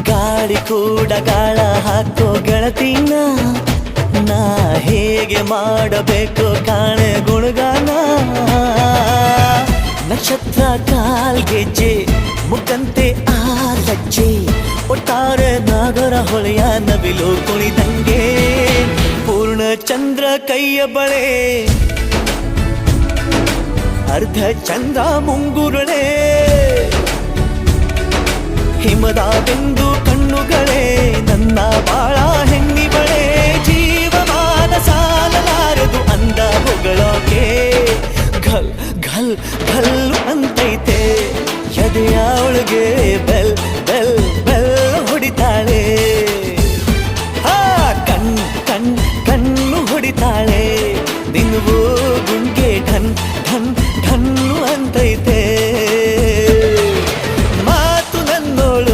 ಗಾಳಿ ಕೂಡ ಗಾಳ ಹಾಕೋ ಗೆಳತಿನ ನಾ ಹೇಗೆ ಮಾಡಬೇಕು ಕಾಣೆ ಗುಣಗಾನ ನಕ್ಷತ್ರ ಕಾಲ್ಗೆಜ್ಜೆ ಮುಖಂತೆ ಆ ಲಜ್ಜೆ ಒಟ್ಟಾರೆ ನಾಗರ ಹೊಳೆಯ ನವಿಲು ಕುಣಿದಂಗೆ ಪೂರ್ಣ ಚಂದ್ರ ಕೈಯ ಬಳೆ ಅರ್ಧ ಚಂದ್ರ ಮುಂಗುರುಳೆ ಹಿಮದ ಬಿಂದು